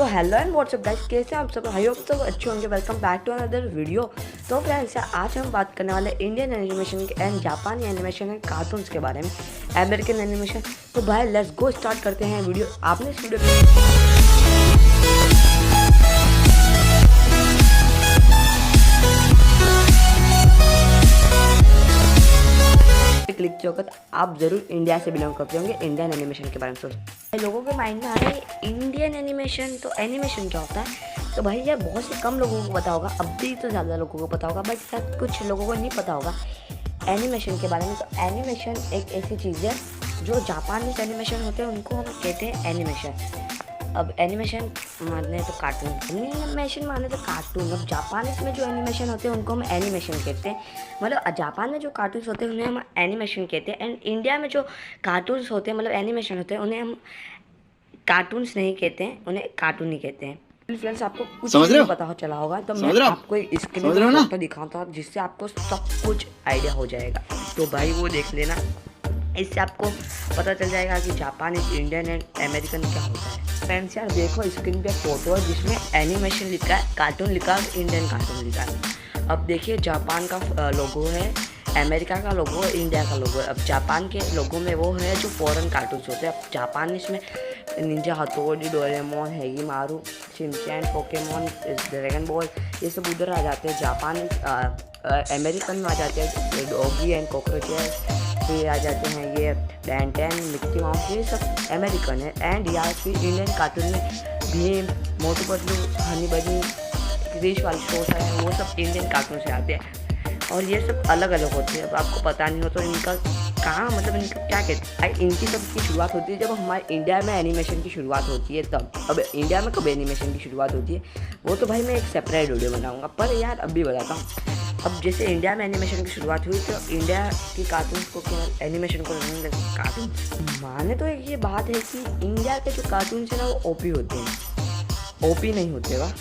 तो hello and WhatsApp guys, कैसे आप सब? आई होप सब अच्छे होंगे। Welcome back to another video. तो फ्रेंड्स, आज हम बात करने वाले इंडियन एनिमेशन के एंड जापानी एनिमेशन एंड कार्टून्स के बारे में, अमेरिकन एनिमेशन। तो भाई लेट्स गो, स्टार्ट करते हैं वीडियो। आपने इस वीडियो क्लिक किया होगा तो आप जरूर इंडिया से बिलोंग करते होंगे। इंडियन एनिमेशन के बारे में सोच लोगों के माइंड में आ रहा है इंडियन एनिमेशन, तो एनिमेशन क्या होता है? तो भाई यार बहुत से कम लोगों को पता होगा, अब भी तो ज़्यादा लोगों को पता होगा, बट शायद कुछ लोगों को नहीं पता होगा एनिमेशन के बारे में। तो एनिमेशन एक ऐसी चीज़ है जो जापानीज एनिमेशन होते हैं उनको हम कहते हैं एनिमेशन। अब एनिमेशन माने तो कार्टून, एनिमेशन माने तो कार्टून। अब जापानीज में जो एनिमेशन होते हैं उनको हम एनिमेशन कहते हैं, मतलब जापान में जो कार्टून्स होते हैं उन्हें हम एनिमेशन कहते हैं। एंड इंडिया में जो कार्टून्स होते हैं मतलब एनिमेशन होते हैं उन्हें हम कार्टून्स नहीं कहते हैं, उन्हें कार्टून ही कहते हैं। फ्रेंड्स, आपको कुछ नहीं पता हो चला होगा तो मैं आपको स्क्रीन पर फोटो दिखाता हूँ जिससे आपको सब कुछ आइडिया हो जाएगा। तो भाई वो देख लेना, इससे आपको पता चल जाएगा कि जापान इंडियन एंड अमेरिकन क्या होता है। फ्रेंड्स यार देखो, स्क्रीन पे फोटो है जिसमें एनिमेशन लिखा है, कार्टून लिखा है, इंडियन कार्टून लिखा है। अब देखिए जापान का लोगो है, अमेरिका का लोगो है, इंडिया का लोगो है। अब जापान के लोगो में वो है जो फॉरेन कार्टून्स होते हैं। अब जापान इसमें निंजा हथौड़ी, डोरेमोन, हैगी मारू, शिनचैन, पोकेमोन, ड्रैगन बॉल, ये सब उधर आ जाते हैं। जापान अमेरिकन में आ जाते हैं डॉगी एंड कॉकरोचेस, फिर आ जाते हैं ये बैन 10, मिक्की माउस, ये सब अमेरिकन है। एंड यार फिर इंडियन कार्टून में भीम, मोटू पतलू, हनी बनी, क्रिश वाले शोज हैं, वो सब इंडियन कार्टून से आते हैं और ये सब अलग अलग होते हैं। अब आपको पता नहीं हो तो इनका कहाँ, मतलब इनका क्या कहते हैं, इनकी सब की शुरुआत होती है जब हमारे इंडिया में एनिमेशन की शुरुआत होती है तब। अब इंडिया में कब एनिमेशन की शुरुआत होती है वो तो भाई मैं एक सेपरेट वीडियो बनाऊँगा, पर यार अभी बताता हूँ। अब जैसे इंडिया में एनिमेशन की शुरुआत हुई तो इंडिया की कार्टून्स को केवल एनिमेशन को कार्टून माने तो एक ये बात है कि इंडिया के जो कार्टून्स हैं ना वो ओपी होते हैं, ओपी नहीं होते वाह।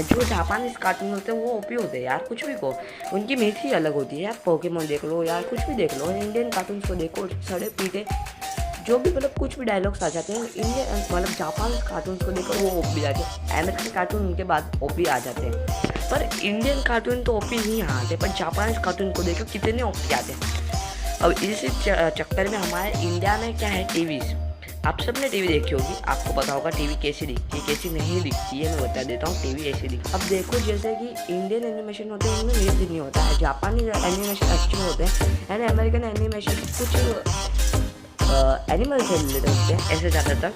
जो जापानीज कार्टून होते हैं वो ओपी होते हैं यार, कुछ भी को उनकी मीठ ही अलग होती है यार। पोकेमोन देख लो यार, कुछ भी देख लो, इंडियन कार्टून्स को देखो, सड़े पीटे जो भी मतलब कुछ भी डायलॉग्स आ जाते हैं इंडियन, मतलब जापान कार्टून्स को देखो वो ओपी जाते हैं। अमेरिकन कार्टून उनके बाद ओपी आ जाते हैं, पर इंडियन कार्टून तो ओपी नहीं आते, पर जापानीज कार्टून को देखो कितने ओपी आते हैं। अब इसी चक्कर में हमारे इंडिया में क्या है, टीवीज़। आप सब ने टीवी देखी होगी, आपको पता होगा टीवी कैसी दिखती है कैसी नहीं दिखती है। मैं बता देता हूँ, टीवी ऐसी दिखती है। अब देखो जैसे कि इंडियन एनिमेशन होते हैं उनमें मीठ नहीं होता है, जापानी एनिमेशन अच्छे होते हैं एंड अमेरिकन एनिमेशन कुछ एनिमल से रिलेटेड होते हैं ऐसे ज़्यादातर।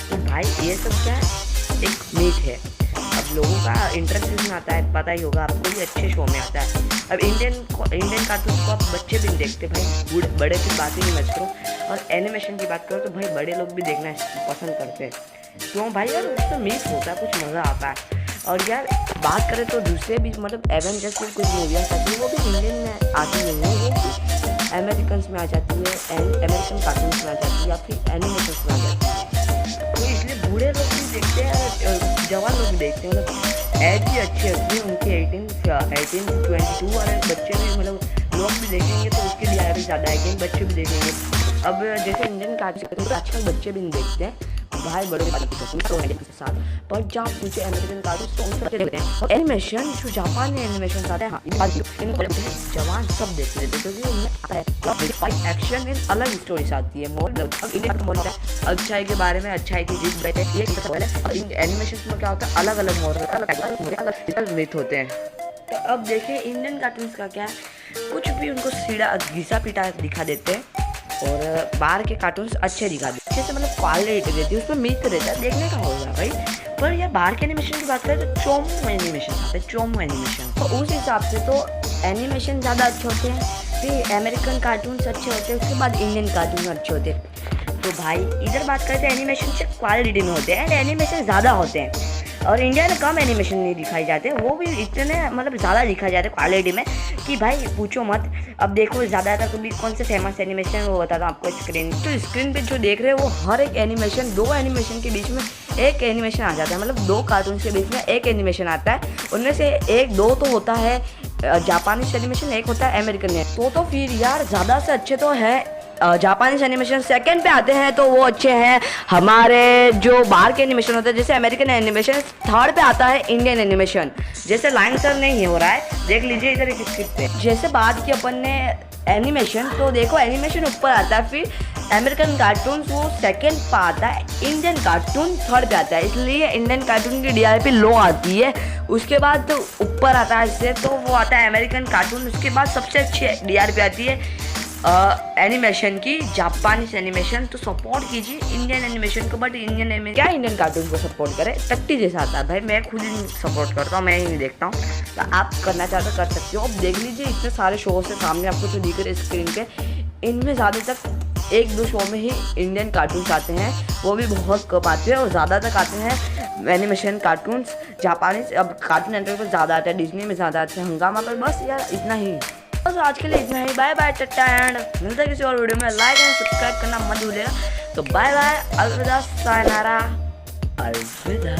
तो भाई ये सब क्या है, एक मीट है। अब लोगों का इंटरेस्ट इसमें आता है, पता ही होगा आपको, भी अच्छे शो में आता है। अब इंडियन कार्टून को आप बच्चे भी नहीं देखते भाई, बड़े की बात ही नहीं मत करो। और एनिमेशन की बात करो तो भाई बड़े लोग भी देखना पसंद करते हैं, क्यों भाई यार उसमें मिक्स होता है, कुछ मज़ा आता है। और यार बात करें तो दूसरे भी मतलब एवेंजर्स की कुछ मूवियाँ आती है वो भी इंडियन में आती नहीं है, वो अमेरिकन में आ जाती है, अमेरिकन कार्टून्स में आ जाती है या फिर एनिमेशन में आ जाती है। तो इसलिए बूढ़े लोग भी देखते हैं, जवान लोग भी देखते हैं, मतलब एज भी अच्छी होती है उनकी 18 to 22 वाले बच्चे भी मतलब लोग भी देखेंगे तो उसके लिए भी ज़्यादा है कि बच्चे भी देखेंगे। अब जैसे इंडियन कार्टून तो आजकल बच्चे भी नहीं देखते हैं भाई, बड़े के साथ, पर जब मुझे अमेरिकन कार्टून तो उनसे बच्चे देखते हैं। और एनिमेशन जो जापान में एनिमेशन आते हैं, हाँ जवान सब देख लेते क्योंकि उनमें आता है एक्शन इन अलग स्टोरीज आती है। मोर अब इंडियन होता है अच्छाई के बारे में, अच्छाई की जीत बैठे ये एनिमेशन में क्या होता है, अलग अलग मोर अलग रीत होते हैं। तो अब देखिए इंडियन कार्टून्स का क्या है, कुछ भी उनको सीधा घिसा पीटा दिखा देते हैं और बाहर के कार्टून्स अच्छे दिखा देते हैं, अच्छे से मतलब क्वालिटी देती है, उसमें मिक्स रहता है, देखने का होगा भाई। पर यार बाहर के एनिमेशन की बात करें तो चोमू एनिमेशन आते हैं, चोमू एनिमेशन। तो उस हिसाब से तो एनिमेशन ज़्यादा अच्छे होते हैं, फिर अमेरिकन कार्टून्स अच्छे होते हैं, उसके बाद इंडियन कार्टून अच्छे होते हैं। तो भाई इधर बात करते हैं एनिमेशन से क्वालिटी में होते हैं एंड एनिमेशन ज़्यादा होते हैं, और इंडिया में कम एनिमेशन नहीं दिखाए जाते, वो भी इतने मतलब ज़्यादा दिखाए जाते क्वालिटी में कि भाई पूछो मत। अब देखो ज़्यादातर कभी कौन से फेमस एनिमेशन है वो बताता हूँ आपको। स्क्रीन तो स्क्रीन पे जो देख रहे हैं वो हर एक एनिमेशन, दो एनिमेशन के बीच में एक एनिमेशन आ जाता है, मतलब दो कार्टून के बीच में एक एनिमेशन आता है। उनमें से एक दो तो होता है जापानीज एनिमेशन, एक होता है अमेरिकन है। तो फिर यार ज़्यादा से अच्छे तो है जापानीज एनिमेशन। सेकंड पे आते हैं तो वो अच्छे हैं हमारे जो बाहर के एनिमेशन होते हैं जैसे अमेरिकन एनिमेशन। थर्ड पे आता है इंडियन एनिमेशन, जैसे लाइन सर नहीं हो रहा है, देख लीजिए इधर एक स्क्रिप्ट पे। जैसे बात की अपन ने एनिमेशन, तो देखो एनिमेशन ऊपर आता है, फिर अमेरिकन कार्टून वो सेकंड पे आता है, इंडियन कार्टून थर्ड पे आता है, इसलिए इंडियन कार्टून की DRP लो आती है। उसके बाद तो ऊपर आता है इससे तो वो आता है अमेरिकन कार्टून। उसके बाद सबसे अच्छी DRP आती है एनिमेशन की, जापानीज एनिमेशन। तो सपोर्ट कीजिए इंडियन एनिमेशन को, बट क्या इंडियन कार्टून को सपोर्ट करे, टट्टी जैसा आता है भाई। मैं खुद ही सपोर्ट करता हूँ, मैं ही नहीं देखता हूँ, तो आप करना चाहते कर सकते हो। अब देख लीजिए इतने सारे शो से सामने आपको जो दिख रहे स्क्रीन पे, इनमें ज़्यादातर एक दो शो में ही इंडियन कार्टून्स आते हैं, वो भी बहुत कम आते हैं, और ज़्यादातर आते हैं एनिमेशन कार्टून्स जापानीज। अब कार्टून नेटवर्क पर ज़्यादा आते हैं, डिज्नी में ज़्यादा आते हैं, हंगामा पर। बस यार इतना ही, बस आज के लिए इतना ही। बाय बाय, टाटा एंड मिलता है किसी और वीडियो में। लाइक एंड सब्सक्राइब करना मत भूलिएगा। तो बाय बाय, अलविदा, सायनारा, अलविदा।